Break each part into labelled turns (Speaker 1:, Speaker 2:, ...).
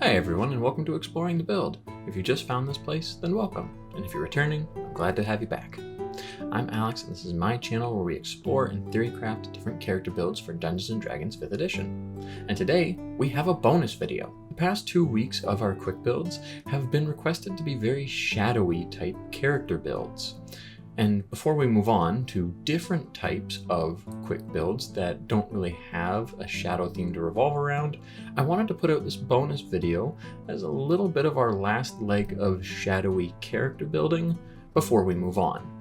Speaker 1: Hi everyone, and welcome to Exploring the Build. If you just found this place, then welcome, and if you're returning, I'm glad to have you back. I'm Alex, and this is my channel where we explore and theorycraft different character builds for Dungeons & Dragons 5th edition. And today, we have a bonus video. The past 2 weeks of our quick builds have been requested to be very shadowy type character builds. And before we move on to different types of quick builds that don't really have a shadow theme to revolve around, I wanted to put out this bonus video as a little bit of our last leg of shadowy character building before we move on.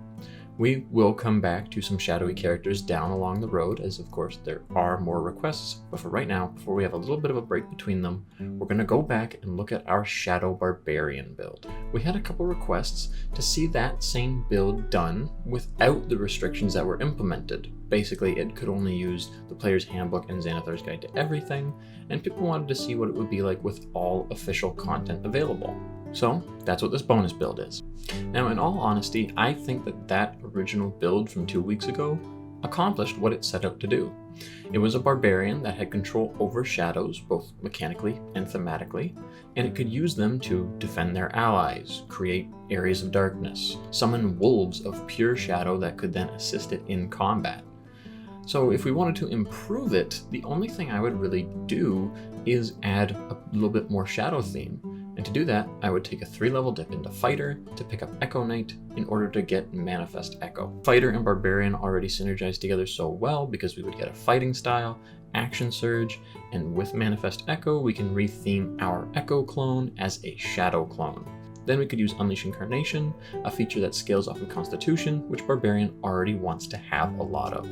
Speaker 1: We will come back to some shadowy characters down along the road, as of course there are more requests, but for right now, before we have a little bit of a break between them, we're going to go back and look at our Shadow Barbarian build. We had a couple requests to see that same build done without the restrictions that were implemented. Basically, it could only use the Player's Handbook and Xanathar's Guide to Everything, and people wanted to see what it would be like with all official content available. So that's what this bonus build is. Now, in all honesty, I think that original build from 2 weeks ago accomplished what it set out to do. It was a barbarian that had control over shadows, both mechanically and thematically, and it could use them to defend their allies, create areas of darkness, summon wolves of pure shadow that could then assist it in combat. So if we wanted to improve it, the only thing I would really do is add a little bit more shadow theme. And to do that, I would take a 3-level dip into Fighter to pick up Echo Knight in order to get Manifest Echo. Fighter and Barbarian already synergize together so well because we would get a fighting style, action surge, and with Manifest Echo, we can retheme our Echo clone as a Shadow clone. Then we could use Unleash Incarnation, a feature that scales off in Constitution, which Barbarian already wants to have a lot of.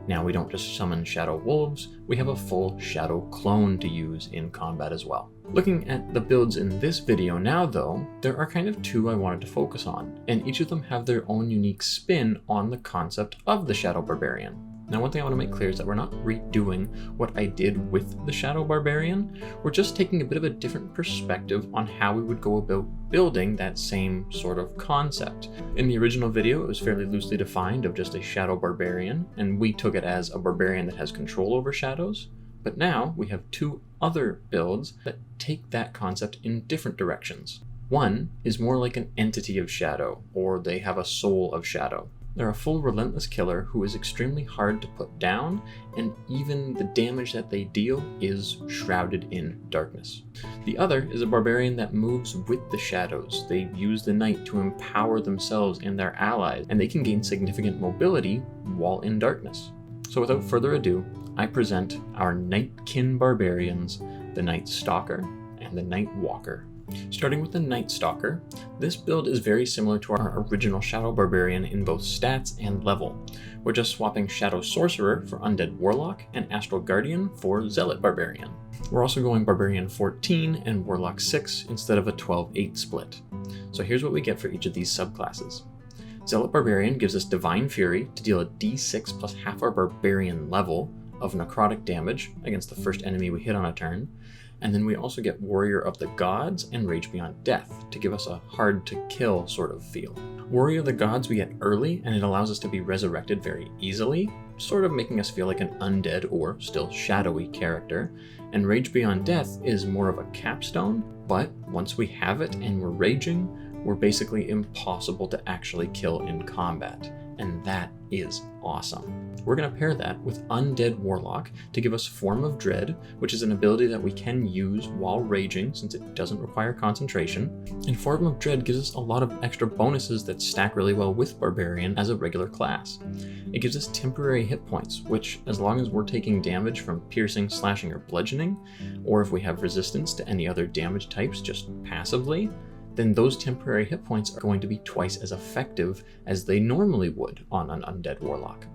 Speaker 1: Now we don't just summon Shadow Wolves, we have a full Shadow clone to use in combat as well. Looking at the builds in this video now though, there are kind of two I wanted to focus on, and each of them have their own unique spin on the concept of the Shadow Barbarian. Now, one thing I want to make clear is that we're not redoing what I did with the Shadow Barbarian. We're just taking a bit of a different perspective on how we would go about building that same sort of concept. In the original video, it was fairly loosely defined of just a Shadow Barbarian, and we took it as a barbarian that has control over shadows. But now we have two other builds that take that concept in different directions. One is more like an entity of shadow, or they have a soul of shadow. They're a full relentless killer who is extremely hard to put down, and even the damage that they deal is shrouded in darkness. The other is a barbarian that moves with the shadows. They use the night to empower themselves and their allies, and they can gain significant mobility while in darkness. So without further ado, I present our Nightkin barbarians, the Nightstalker and the Nightwalker. Starting with the Nightstalker, this build is very similar to our original Shadow Barbarian in both stats and level. We're just swapping Shadow Sorcerer for Undead Warlock and Astral Guardian for Zealot Barbarian. We're also going Barbarian 14 and Warlock 6 instead of a 12-8 split. So here's what we get for each of these subclasses. Zealot Barbarian gives us Divine Fury to deal a d6 plus half our Barbarian level of necrotic damage against the first enemy we hit on a turn. And then we also get Warrior of the Gods and Rage Beyond Death to give us a hard to kill sort of feel. Warrior of the Gods we get early, and it allows us to be resurrected very easily, sort of making us feel like an undead or still shadowy character. And Rage Beyond Death is more of a capstone, but once we have it and we're raging, we're basically impossible to actually kill in combat. And that is awesome. We're going to pair that with Undead Warlock to give us Form of Dread, which is an ability that we can use while raging since it doesn't require concentration. And Form of Dread gives us a lot of extra bonuses that stack really well with Barbarian as a regular class. It gives us temporary hit points, which as long as we're taking damage from piercing, slashing, or bludgeoning, or if we have resistance to any other damage types just passively, then those temporary hit points are going to be twice as effective as they normally would on an Undead Warlock.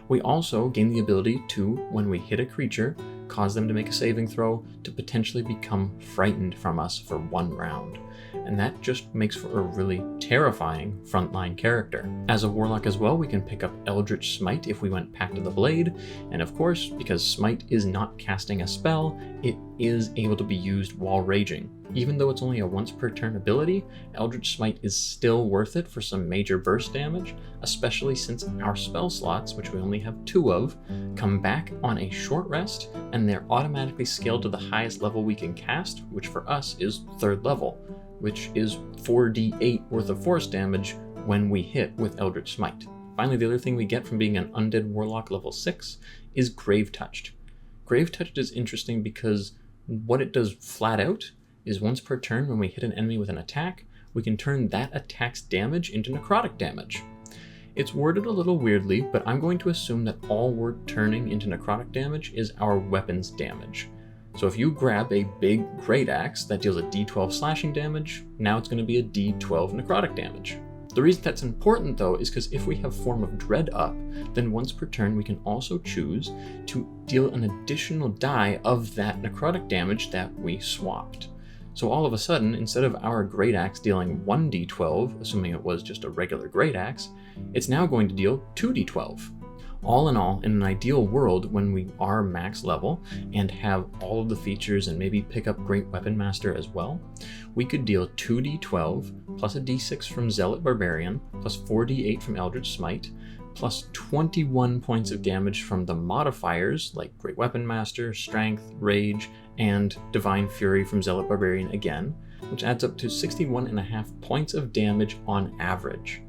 Speaker 1: We also gain the ability to, when we hit a creature, cause them to make a saving throw to potentially become frightened from us for 1 round. and that just makes for a really terrifying frontline character. As a warlock as well, we can pick up Eldritch Smite if we went Pact of the Blade, and of course, because Smite is not casting a spell, it is able to be used while raging. Even though it's only a once per turn ability, Eldritch Smite is still worth it for some major burst damage, especially since our spell slots, which we only have 2 of, come back on a short rest, and they're automatically scaled to the highest level we can cast, which for us is 3rd level, which is 4d8 worth of force damage when we hit with Eldritch Smite. Finally, the other thing we get from being an Undead Warlock level 6 is Grave Touched. Grave Touched is interesting because what it does flat out is once per turn when we hit an enemy with an attack, we can turn that attack's damage into necrotic damage. It's worded a little weirdly, but I'm going to assume that all we're turning into necrotic damage is our weapon's damage. So if you grab a big great axe that deals a d12 slashing damage, now it's going to be a d12 necrotic damage. The reason that's important though is because if we have Form of Dread up, then once per turn we can also choose to deal an additional die of that necrotic damage that we swapped. So all of a sudden, instead of our great axe dealing 1d12, assuming it was just a regular great axe, it's now going to deal 2d12. All in all, in an ideal world, when we are max level and have all of the features and maybe pick up Great Weapon Master as well, we could deal 2d12 plus a d6 from Zealot Barbarian plus 4d8 from Eldritch Smite plus 21 points of damage from the modifiers like Great Weapon Master, Strength, Rage, and Divine Fury from Zealot Barbarian again, which adds up to 61.5 points of damage on average.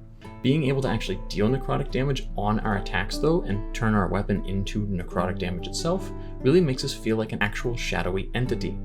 Speaker 1: Being able to actually deal necrotic damage on our attacks though, and turn our weapon into necrotic damage itself, really makes us feel like an actual shadowy entity.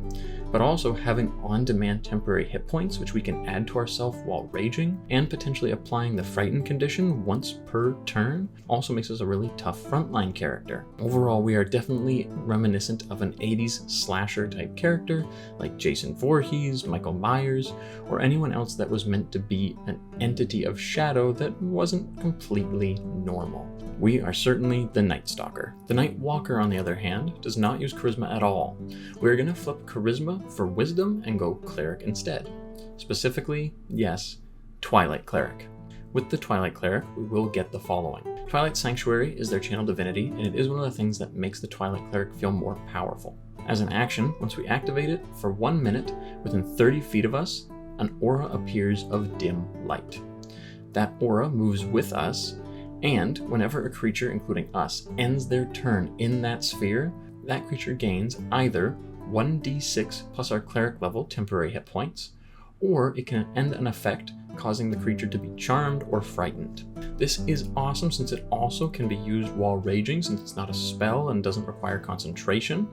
Speaker 1: But also having on-demand temporary hit points, which we can add to ourselves while raging, and potentially applying the Frightened condition once per turn, also makes us a really tough frontline character. Overall, we are definitely reminiscent of an 80s slasher type character, like Jason Voorhees, Michael Myers, or anyone else that was meant to be an entity of shadow that wasn't completely normal. We are certainly the Nightstalker. The Nightwalker, on the other hand, does not use charisma at all. We're going to flip charisma for wisdom and go cleric instead. Specifically, yes, Twilight Cleric. With the Twilight Cleric, we will get the following. Twilight Sanctuary is their channel divinity, and it is one of the things that makes the Twilight Cleric feel more powerful. As an action, once we activate it, for 1 minute, within 30 feet of us, an aura appears of dim light. That aura moves with us, and whenever a creature, including us, ends their turn in that sphere, that creature gains either 1d6 plus our cleric level temporary hit points, or it can end an effect causing the creature to be charmed or frightened. This is awesome since it also can be used while raging, since it's not a spell and doesn't require concentration.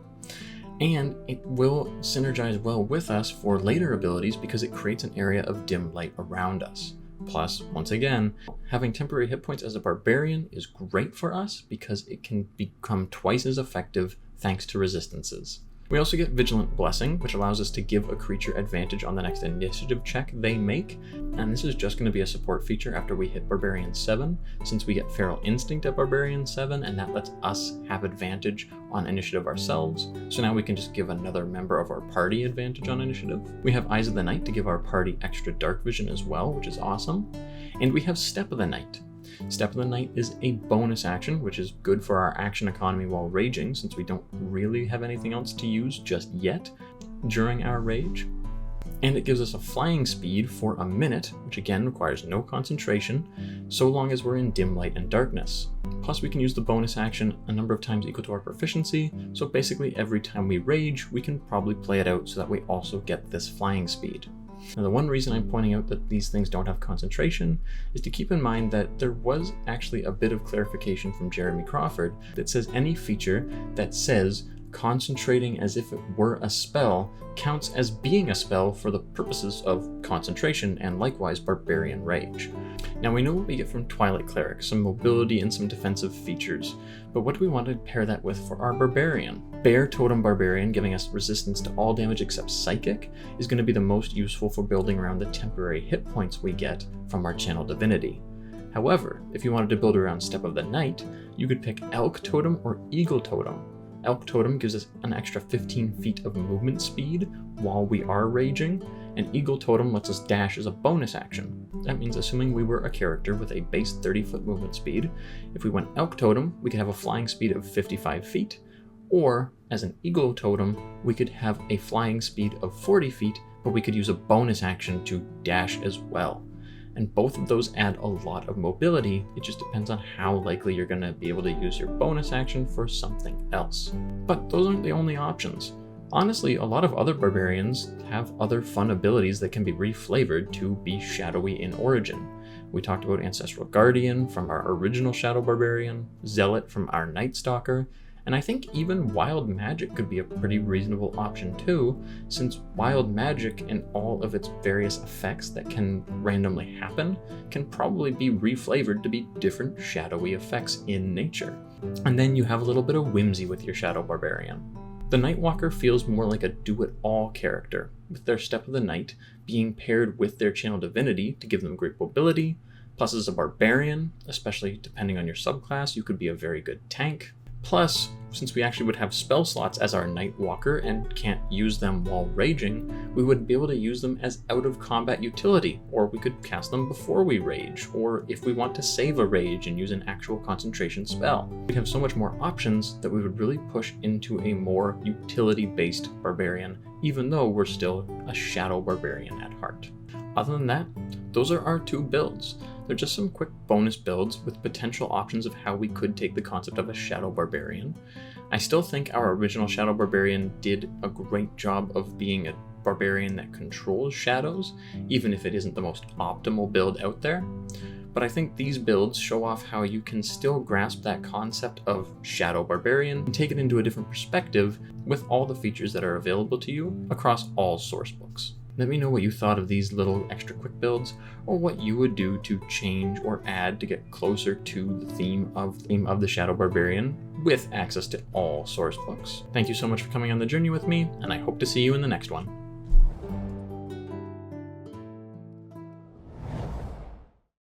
Speaker 1: And it will synergize well with us for later abilities because it creates an area of dim light around us. Plus, once again, having temporary hit points as a barbarian is great for us because it can become twice as effective thanks to resistances. We also get Vigilant Blessing, which allows us to give a creature advantage on the next initiative check they make, and this is just going to be a support feature after we hit Barbarian 7, since we get Feral Instinct at Barbarian 7, and that lets us have advantage on initiative ourselves, so now we can just give another member of our party advantage on initiative. We have Eyes of the Night to give our party extra dark vision as well, which is awesome, and we have Step of the Night. Step of the Night is a bonus action, which is good for our action economy while raging, since we don't really have anything else to use just yet during our rage. And it gives us a flying speed for a minute, which again requires no concentration, so long as we're in dim light and darkness. Plus we can use the bonus action a number of times equal to our proficiency, so basically every time we rage, we can probably play it out so that we also get this flying speed. Now, the one reason I'm pointing out that these things don't have concentration is to keep in mind that there was actually a bit of clarification from Jeremy Crawford that says any feature that says concentrating as if it were a spell counts as being a spell for the purposes of concentration and likewise Barbarian Rage. Now we know what we get from Twilight Cleric, some mobility and some defensive features, but what do we want to pair that with for our Barbarian? Bear Totem Barbarian, giving us resistance to all damage except Psychic, is going to be the most useful for building around the temporary hit points we get from our channel divinity. However, if you wanted to build around Step of the Night, you could pick Elk Totem or Eagle Totem. Elk Totem gives us an extra 15 feet of movement speed while we are raging, and Eagle Totem lets us dash as a bonus action. That means assuming we were a character with a base 30-foot movement speed, if we went Elk Totem, we could have a flying speed of 55 feet, or as an Eagle Totem, we could have a flying speed of 40 feet, but we could use a bonus action to dash as well. And both of those add a lot of mobility. It just depends on how likely you're going to be able to use your bonus action for something else. But those aren't the only options. Honestly, a lot of other barbarians have other fun abilities that can be reflavored to be shadowy in origin. We talked about Ancestral Guardian from our original Shadow Barbarian, Zealot from our Nightstalker, and I think even Wild Magic could be a pretty reasonable option too, since Wild Magic and all of its various effects that can randomly happen can probably be reflavored to be different shadowy effects in nature. And then you have a little bit of whimsy with your Shadow Barbarian. The Nightwalker feels more like a do-it-all character, with their Step of the Night being paired with their Channel Divinity to give them great mobility, plus as a Barbarian, especially depending on your subclass, you could be a very good tank. Plus, since we actually would have spell slots as our Nightwalker and can't use them while raging, we would be able to use them as out-of-combat utility, or we could cast them before we rage, or if we want to save a rage and use an actual concentration spell. We'd have so much more options that we would really push into a more utility-based barbarian, even though we're still a Shadow Barbarian at heart. Other than that, those are our two builds. They're just some quick bonus builds with potential options of how we could take the concept of a Shadow Barbarian. I still think our original Shadow Barbarian did a great job of being a barbarian that controls shadows, even if it isn't the most optimal build out there. But I think these builds show off how you can still grasp that concept of Shadow Barbarian and take it into a different perspective with all the features that are available to you across all sourcebooks. Let me know what you thought of these little extra quick builds, or what you would do to change or add to get closer to the theme of the Shadow Barbarian with access to all source books. Thank you so much for coming on the journey with me, and I hope to see you in the next one.